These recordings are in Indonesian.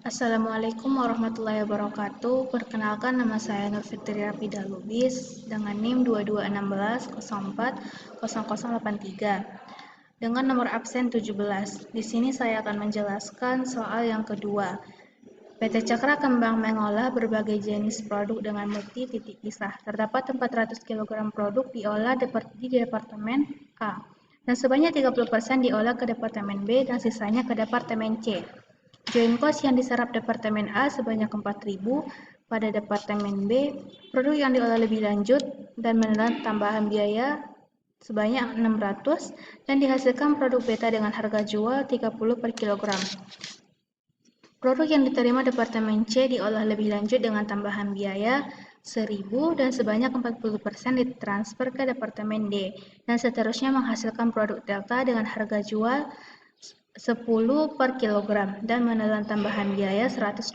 Assalamualaikum warahmatullahi wabarakatuh. Perkenalkan, nama saya Nur Fitri Rafida Lubis dengan NIM 2216040083 dengan nomor absen 17. Di sini saya akan menjelaskan soal yang kedua. PT Cakra Kembang mengolah berbagai jenis produk dengan multi titik pisah. Terdapat 400 kg produk diolah di Departemen A dan sebanyak 30% diolah ke Departemen B dan sisanya ke Departemen C. Joint cost yang diserap Departemen A sebanyak 4.000, pada Departemen B, produk yang diolah lebih lanjut dan menelan tambahan biaya sebanyak 600 dan dihasilkan produk beta dengan harga jual 30 per kilogram. Produk yang diterima Departemen C diolah lebih lanjut dengan tambahan biaya 1.000 dan sebanyak 40% ditransfer ke Departemen D dan seterusnya menghasilkan produk delta dengan harga jual 10 per kilogram dan menelan tambahan biaya 120.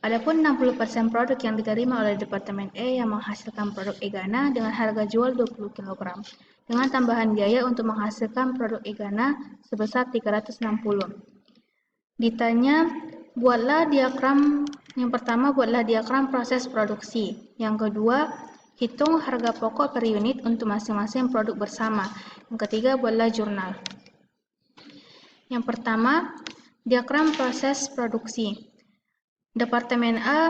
Adapun 60% produk yang diterima oleh Departemen E yang menghasilkan produk Egana dengan harga jual 20 kg dengan tambahan biaya untuk menghasilkan produk Egana sebesar 360. Ditanya, buatlah diagram yang pertama, buatlah diagram proses produksi. Yang kedua, hitung harga pokok per unit untuk masing-masing produk bersama. Yang ketiga, buatlah jurnal. Yang pertama, diagram proses produksi. Departemen A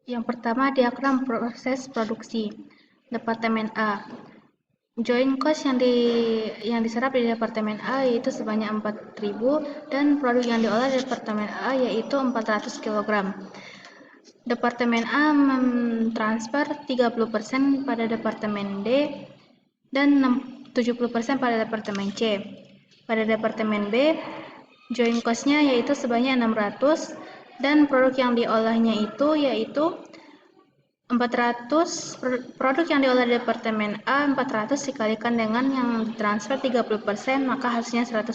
yang pertama, diagram proses produksi. Departemen A. Joint cost yang diserap di Departemen A yaitu sebanyak 4.000 dan produk yang diolah di Departemen A yaitu 400 kg. Departemen A mentransfer 30% pada Departemen D dan 70% pada Departemen C. Pada Departemen B, joint cost-nya yaitu sebanyak 600 dan produk yang diolahnya yaitu 400. Produk yang diolah di Departemen A 400 dikalikan dengan yang ditransfer 30%, maka hasilnya 120.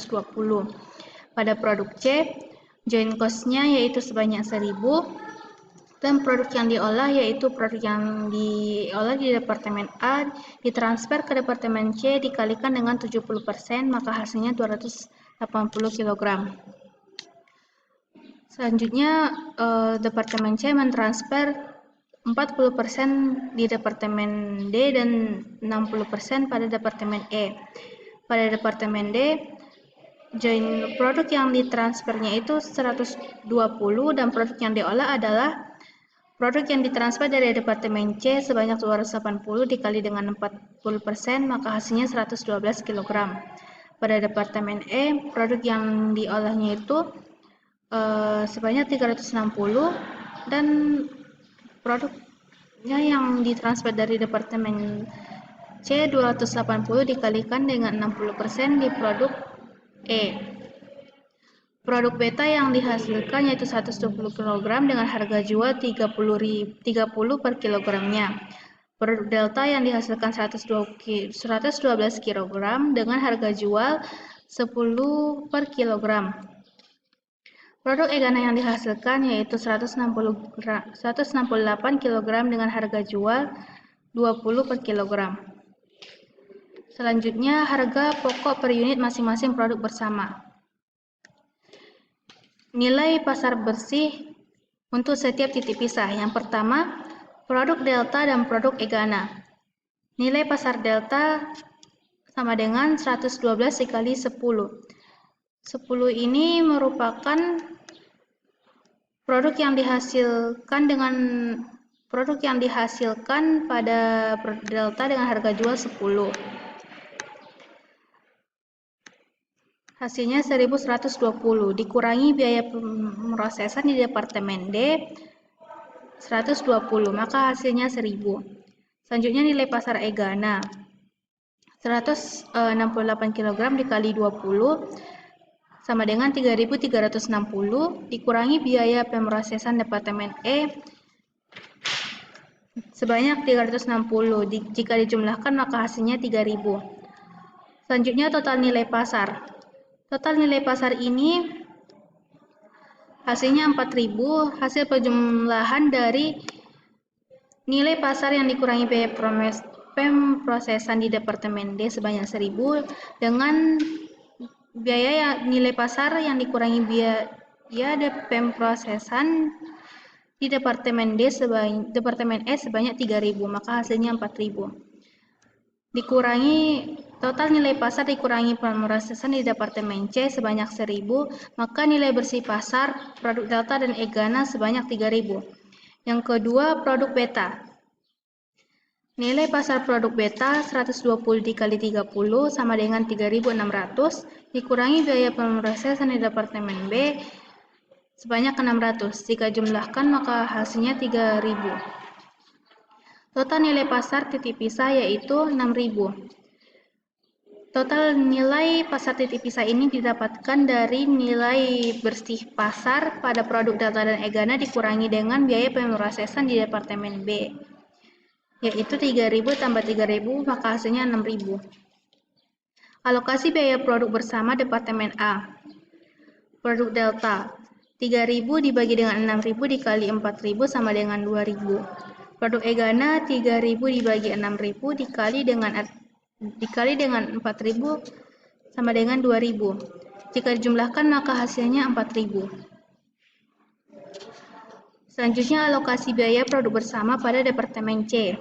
Pada produk C, joint cost-nya yaitu sebanyak 1.000 dan produk yang diolah yaitu produk yang diolah di Departemen A ditransfer ke Departemen C dikalikan dengan 70%, maka hasilnya 280 kg. Selanjutnya, Departemen C mentransfer 40% di Departemen D dan 60% pada Departemen E. Pada Departemen D, joint produk yang ditransfernya itu 120 dan produk yang diolah adalah produk yang ditransfer dari Departemen C sebanyak 280 dikali dengan 40%, maka hasilnya 112 kg. Pada Departemen E, produk yang diolahnya itu sebanyak 360 dan produknya yang ditransfer dari Departemen C 280 dikalikan dengan 60% di produk E. Produk beta yang dihasilkan yaitu 120 kg dengan harga jual 30 per kilogramnya. Produk delta yang dihasilkan 112 kg dengan harga jual 10 per kilogram. Produk Egana yang dihasilkan yaitu 168 kg dengan harga jual 20 per kilogram. Selanjutnya, harga pokok per unit masing-masing produk bersama. Nilai pasar bersih untuk setiap titik pisah. Yang pertama, produk delta dan produk Egana. Nilai pasar delta sama dengan 112 dikali 10. 10 ini merupakan produk yang dihasilkan pada delta dengan harga jual 10. Hasilnya 1.120 dikurangi biaya pemrosesan di Departemen D 120, maka hasilnya 1.000. Selanjutnya nilai pasar Egana 168 kg dikali 20 sama dengan 3.360 dikurangi biaya pemrosesan Departemen E sebanyak 360. Jika dijumlahkan maka hasilnya 3.000. Selanjutnya total nilai pasar. Total nilai pasar ini hasilnya 4.000, hasil penjumlahan dari nilai pasar yang dikurangi biaya pemrosesan di Departemen D sebanyak 1.000 dengan biaya nilai pasar yang dikurangi biaya pemrosesan di Departemen Departemen E sebanyak 3.000, maka hasilnya 4.000. Dikurangi total nilai pasar dikurangi pemrosesan di Departemen C sebanyak 1.000, maka nilai bersih pasar produk Delta dan Egana sebanyak 3.000. Yang kedua, produk beta. Nilai pasar produk beta 120 dikali 30 sama dengan 3.600, dikurangi biaya pemrosesan di Departemen B sebanyak 600. Jika jumlahkan maka hasilnya 3.000. Total nilai pasar titik pisah yaitu 6.000. Total nilai pasar titik pisah ini didapatkan dari nilai bersih pasar pada produk Delta dan Egana dikurangi dengan biaya pemrosesan di Departemen B, yaitu 3.000 tambah 3.000, maka hasilnya 6.000. Alokasi biaya produk bersama Departemen A. Produk Delta, 3.000 dibagi dengan 6.000 dikali 4.000 sama dengan 2.000. Produk Egana, 3.000 dibagi 6.000 dikali dengan 4.000 sama dengan 2.000. Jika dijumlahkan maka hasilnya 4.000. Selanjutnya alokasi biaya produk bersama pada Departemen C.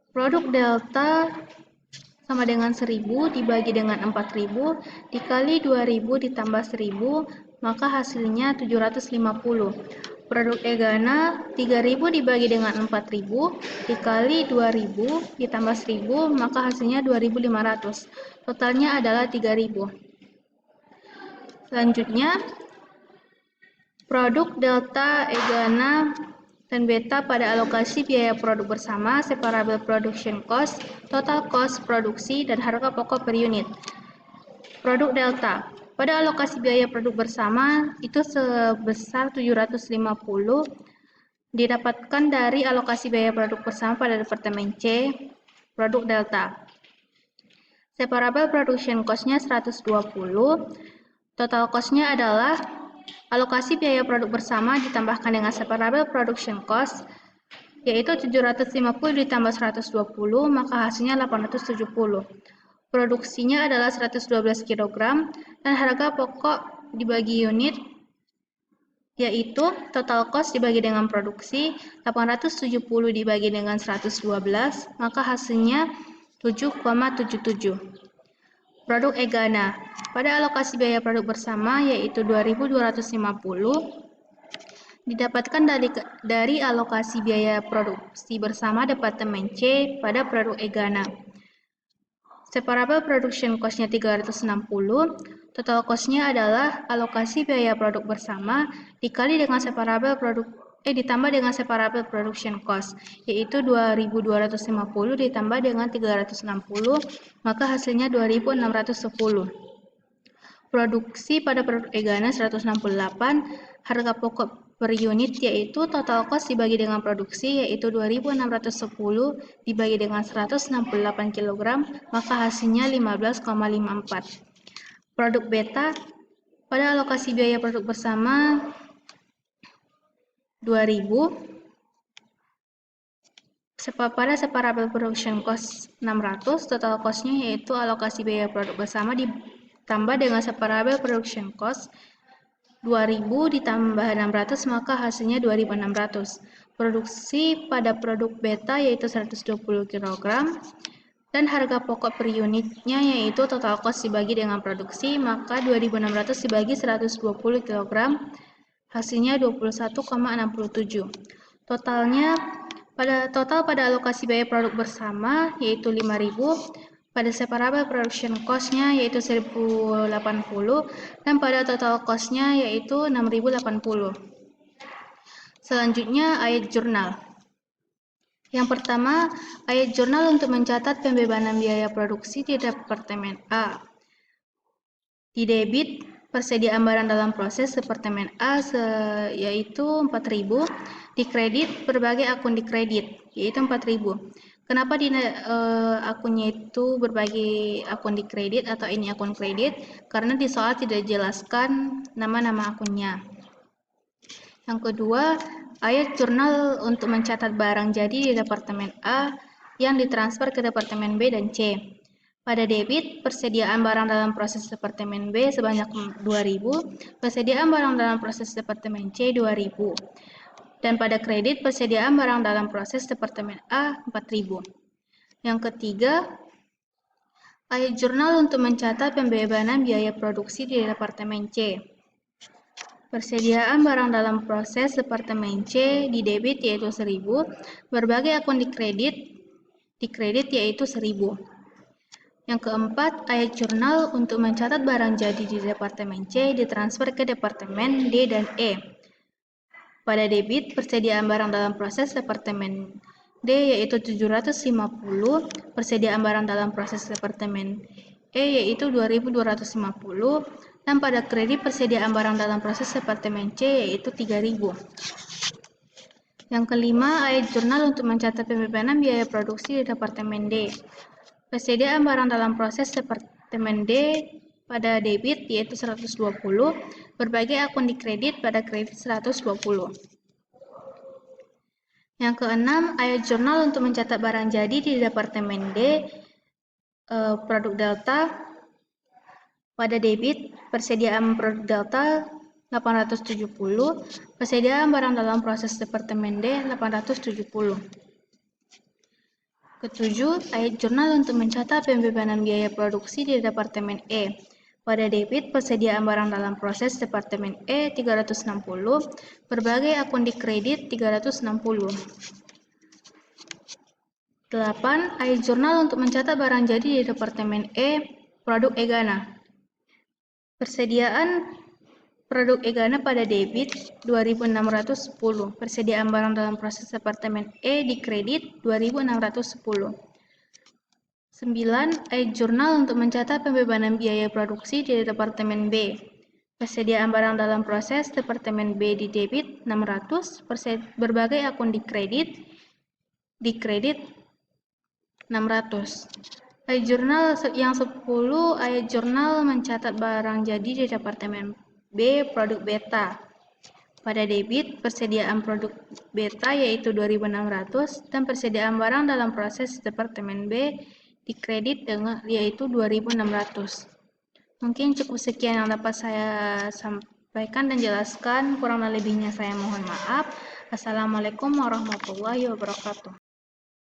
Produk Delta sama dengan 1.000 dibagi dengan 4.000 dikali 2.000 ditambah 1.000, maka hasilnya 750. Produk Egana 3.000 dibagi dengan 4.000 dikali 2.000 ditambah 1.000, maka hasilnya 2.500. Totalnya adalah 3.000. Selanjutnya, produk Delta, Egana, dan beta pada alokasi biaya produk bersama, separable production cost, total cost produksi, dan harga pokok per unit. Produk Delta, pada alokasi biaya produk bersama itu sebesar 750 didapatkan dari alokasi biaya produk bersama pada Departemen C, produk Delta. Separable production cost-nya 120, total cost-nya adalah alokasi biaya produk bersama ditambahkan dengan separable production cost, yaitu 750 ditambah 120, maka hasilnya 870. Produksinya adalah 112 kg, dan harga pokok dibagi unit, yaitu total cost dibagi dengan produksi, 870 dibagi dengan 112, maka hasilnya 7,77. Produk Egana, pada alokasi biaya produk bersama yaitu 2.250 didapatkan dari alokasi biaya produksi bersama Departemen C pada produk Egana. Separable production cost-nya 360, total cost-nya adalah alokasi biaya produk bersama dikali dengan ditambah dengan separable production cost, yaitu 2.250 ditambah dengan 360, maka hasilnya 2.610. Produksi pada produk Egana 168, harga pokok per unit yaitu total cost dibagi dengan produksi yaitu 2.610 dibagi dengan 168 kg, maka hasilnya 15,54. Produk beta, pada alokasi biaya produk bersama 2.000, pada separable production cost 600, total cost-nya yaitu alokasi biaya produk bersama ditambah dengan separable production cost 2.000 ditambah 600, maka hasilnya 2.600. Produksi pada produk beta yaitu 120 kg, dan harga pokok per unitnya yaitu total cost dibagi dengan produksi, maka 2.600 dibagi 120 kg, hasilnya 21,67. Total pada alokasi biaya produk bersama yaitu 5.000, pada separable production cost-nya yaitu 1.080, dan pada total cost-nya yaitu 6.080. Selanjutnya ayat jurnal. Yang pertama, ayat jurnal untuk mencatat pembebanan biaya produksi di Departemen A. Di debit, persediaan barang dalam proses Departemen A yaitu 4.000, di kredit, berbagai akun di kredit yaitu 4.000. Kenapa akunnya itu berbagai akun di kredit atau ini akun kredit? Karena di soal tidak dijelaskan nama-nama akunnya. Yang kedua, ayat jurnal untuk mencatat barang jadi di Departemen A yang ditransfer ke Departemen B dan C. Pada debit, persediaan barang dalam proses Departemen B sebanyak 2.000, persediaan barang dalam proses Departemen C 2.000. Dan pada kredit, persediaan barang dalam proses Departemen A 4.000. Yang ketiga, ayat jurnal untuk mencatat pembebanan biaya produksi di Departemen C. Persediaan barang dalam proses Departemen C di debit yaitu 1.000, berbagai akun di kredit yaitu 1.000. Yang keempat, ayat jurnal untuk mencatat barang jadi di Departemen C ditransfer ke Departemen D dan E. Pada debit, persediaan barang dalam proses Departemen D yaitu 750, persediaan barang dalam proses Departemen E yaitu 2.250, dan pada kredit persediaan barang dalam proses Departemen C yaitu 3.000. Yang kelima, ayat jurnal untuk mencatat pembebanan biaya produksi di Departemen D. Persediaan barang dalam proses Departemen D pada debit yaitu 120, berbagai akun di kredit pada kredit 120. Yang keenam, ayat jurnal untuk mencatat barang jadi di Departemen D, produk delta pada debit, persediaan produk delta 870, persediaan barang dalam proses Departemen D 870. Ketujuh, ayat jurnal untuk mencatat pembebanan biaya produksi di Departemen E. Pada debit, persediaan barang dalam proses Departemen E 360, berbagai akun di kredit 360. 8. Ayat jurnal untuk mencatat barang jadi di Departemen E, produk Egana. Persediaan produk Egana pada debit 2.610, persediaan barang dalam proses Departemen E di kredit 2.610. 9. Ayat jurnal untuk mencatat pembebanan biaya produksi di Departemen B. Persediaan barang dalam proses Departemen B di debit 600, berbagai akun di kredit 600. Ayat jurnal yang 10, ayat jurnal mencatat barang jadi di Departemen B produk beta. Pada debit, persediaan produk beta yaitu 2.600 dan persediaan barang dalam proses Departemen B di kredit dengan yaitu 2.600. Mungkin cukup sekian yang dapat saya sampaikan dan jelaskan, kurang lebihnya saya mohon maaf. Assalamualaikum warahmatullahi wabarakatuh.